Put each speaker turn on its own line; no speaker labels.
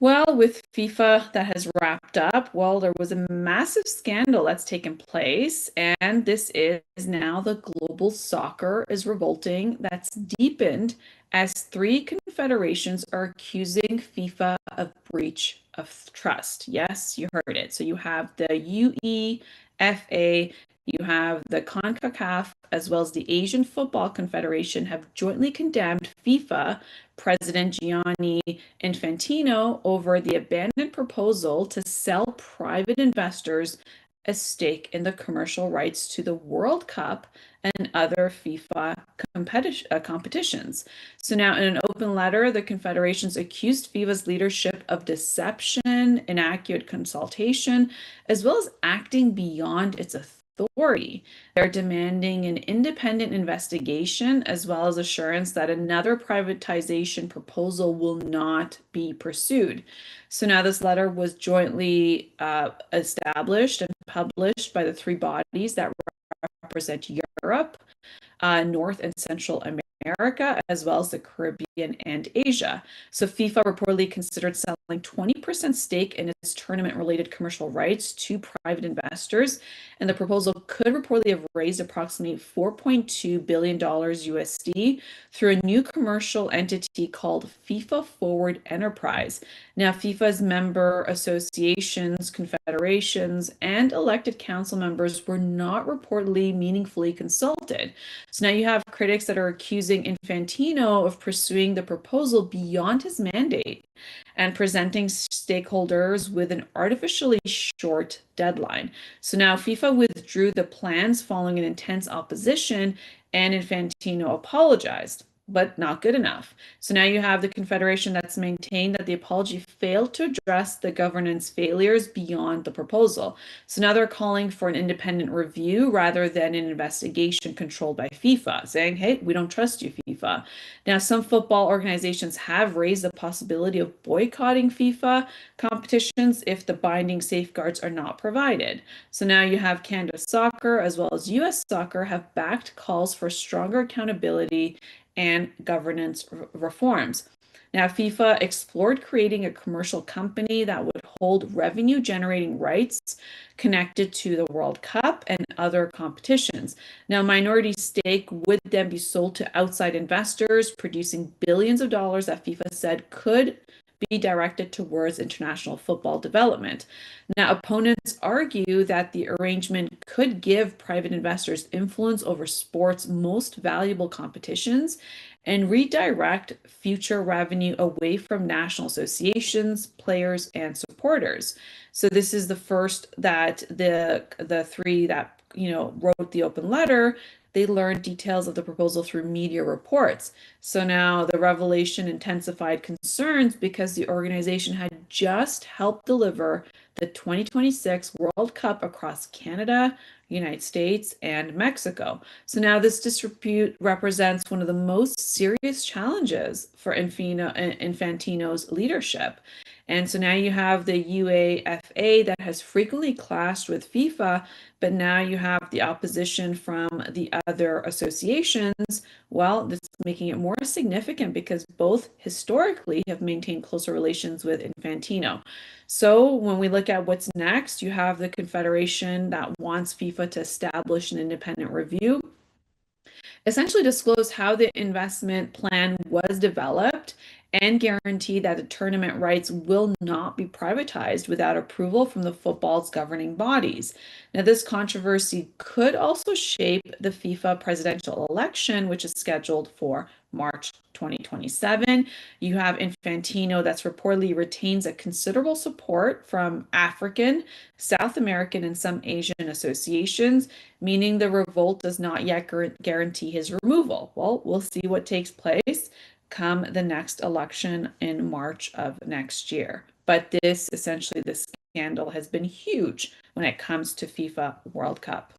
Well, with FIFA that has wrapped up, well, there was a massive scandal that's taken place, and this is now the global soccer is revolting that's deepened as three confederations are accusing FIFA of breach of trust. Yes, you heard it. So you have the UEFA, you have the CONCACAF, as well as the Asian Football Confederation have jointly condemned FIFA President Gianni Infantino over the abandoned proposal to sell private investors a stake in the commercial rights to the World Cup and other FIFA competitions. So now, in an open letter, the confederations accused FIFA's leadership of deception, inaccurate consultation, as well as acting beyond its authority. They're demanding an independent investigation as well as assurance that another privatization proposal will not be pursued. So now this letter was jointly established and published by the three bodies that represent Europe, North and Central America, as well as the Caribbean and Asia. So FIFA reportedly considered selling 20% stake in its tournament-related commercial rights to private investors, and the proposal could reportedly have raised approximately $4.2 billion USD through a new commercial entity called FIFA Forward Enterprise. Now, FIFA's member associations, confederations, and elected council members were not reportedly meaningfully consulted. So now you have critics that are accusing Infantino of pursuing the proposal beyond his mandate and presenting stakeholders with an artificially short deadline. So now FIFA withdrew the plans following an intense opposition, and Infantino apologized, but not good enough. So now you have the Confederation that's maintained that the apology failed to address the governance failures beyond the proposal. So now they're calling for an independent review rather than an investigation controlled by FIFA, saying, hey, we don't trust you, FIFA. Now, some football organizations have raised the possibility of boycotting FIFA competitions if the binding safeguards are not provided. So now you have Canada Soccer as well as US Soccer have backed calls for stronger accountability and governance reforms. Now, FIFA explored creating a commercial company that would hold revenue generating rights connected to the World Cup and other competitions. Now, minority stake would then be sold to outside investors, producing billions of dollars that FIFA said could be directed towards international football development. Now, opponents argue that the arrangement could give private investors influence over sports' most valuable competitions and redirect future revenue away from national associations, players, and supporters. So this is the first that the three that wrote the open letter, they learned details of the proposal through media reports. So now the revelation intensified concerns because the organization had just helped deliver the 2026 World Cup across Canada, United States, and Mexico. So now this dispute represents one of the most serious challenges for Infantino's leadership. And so now you have the UEFA that has frequently clashed with FIFA, but now you have the opposition from the other associations. Well, this is making it more significant because both historically have maintained closer relations with Infantino. So when we look at what's next, you have the Confederation that wants FIFA to establish an independent review, essentially disclose how the investment plan was developed and guarantee that the tournament rights will not be privatized without approval from the football's governing bodies. Now, this controversy could also shape the FIFA presidential election, which is scheduled for March 2027. You have Infantino that's reportedly retains a considerable support from African, South American, and some Asian associations, meaning the revolt does not yet guarantee his removal. Well, we'll see what takes place come the next election in March of next year. But this scandal has been huge when it comes to FIFA World Cup.